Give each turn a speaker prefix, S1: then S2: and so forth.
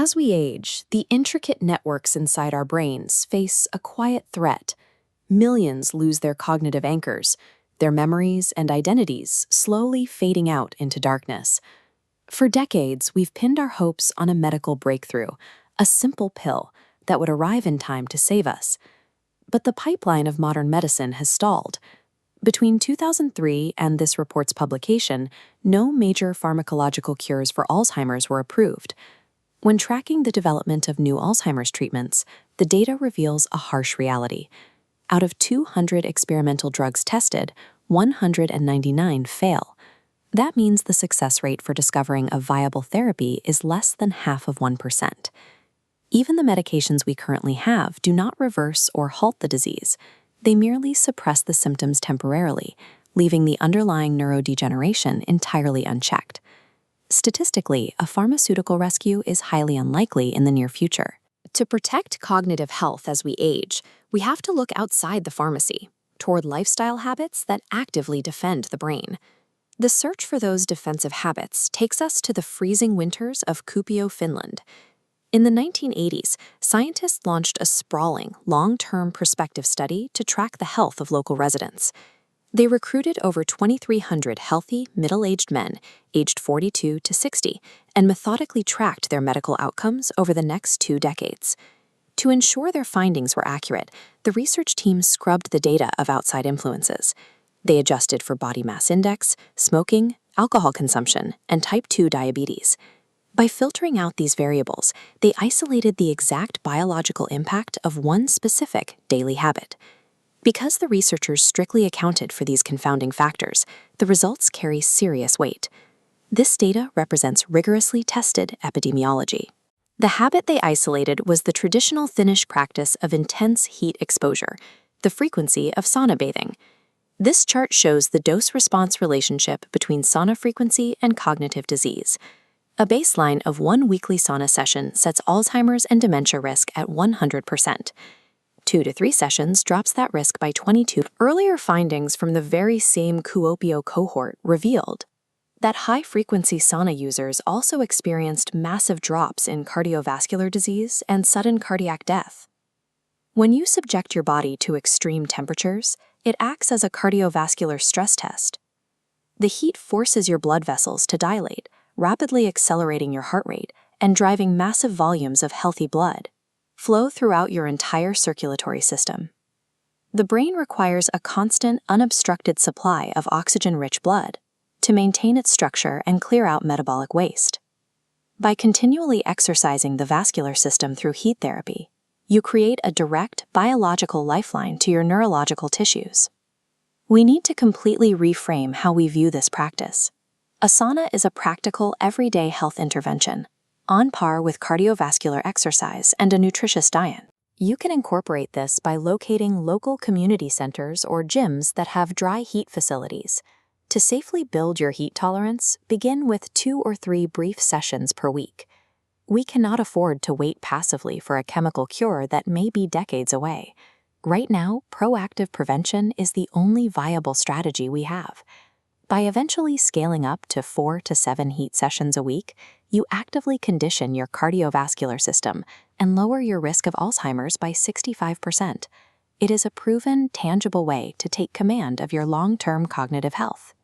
S1: As we age, the intricate networks inside our brains face a quiet threat. Millions lose their cognitive anchors, their memories and identities slowly fading out into darkness. For decades, we've pinned our hopes on a medical breakthrough, a simple pill that would arrive in time to save us. But the pipeline of modern medicine has stalled. Between 2003 and this report's publication, no major pharmacological cures for Alzheimer's were approved. When tracking the development of new Alzheimer's treatments, the data reveals a harsh reality. Out of 200 experimental drugs tested, 199 fail. That means the success rate for discovering a viable therapy is less than half of 1%. Even the medications we currently have do not reverse or halt the disease. They merely suppress the symptoms temporarily, leaving the underlying neurodegeneration entirely unchecked. Statistically, a pharmaceutical rescue is highly unlikely in the near future. To protect cognitive health as we age, we have to look outside the pharmacy, toward lifestyle habits that actively defend the brain. The search for those defensive habits takes us to the freezing winters of Kuopio, Finland. In the 1980s, scientists launched a sprawling, long-term prospective study to track the health of local residents. They recruited over 2,300 healthy, middle-aged men, aged 42 to 60, and methodically tracked their medical outcomes over the next 2 decades. To ensure their findings were accurate, the research team scrubbed the data of outside influences. They adjusted for body mass index, smoking, alcohol consumption, and type 2 diabetes. By filtering out these variables, they isolated the exact biological impact of one specific daily habit. Because the researchers strictly accounted for these confounding factors, the results carry serious weight. This data represents rigorously tested epidemiology. The habit they isolated was the traditional Finnish practice of intense heat exposure, the frequency of sauna bathing. This chart shows the dose-response relationship between sauna frequency and cognitive disease. A baseline of 1 weekly sauna session sets Alzheimer's and dementia risk at 100%. 2 to 3 sessions drops that risk by 22%. Earlier findings from the very same Kuopio cohort revealed that high-frequency sauna users also experienced massive drops in cardiovascular disease and sudden cardiac death. When you subject your body to extreme temperatures, it acts as a cardiovascular stress test. The heat forces your blood vessels to dilate, rapidly accelerating your heart rate and driving massive volumes of healthy blood flow throughout your entire circulatory system. The brain requires a constant, unobstructed supply of oxygen-rich blood to maintain its structure and clear out metabolic waste. By continually exercising the vascular system through heat therapy, you create a direct biological lifeline to your neurological tissues. We need to completely reframe how we view this practice. A sauna is a practical, everyday health intervention, on par with cardiovascular exercise and a nutritious diet. You can incorporate this by locating local community centers or gyms that have dry heat facilities. To safely build your heat tolerance, begin with 2 or 3 brief sessions per week. We cannot afford to wait passively for a chemical cure that may be decades away. Right now, proactive prevention is the only viable strategy we have. By eventually scaling up to 4 to 7 heat sessions a week, you actively condition your cardiovascular system and lower your risk of Alzheimer's by 65%. It is a proven, tangible way to take command of your long-term cognitive health.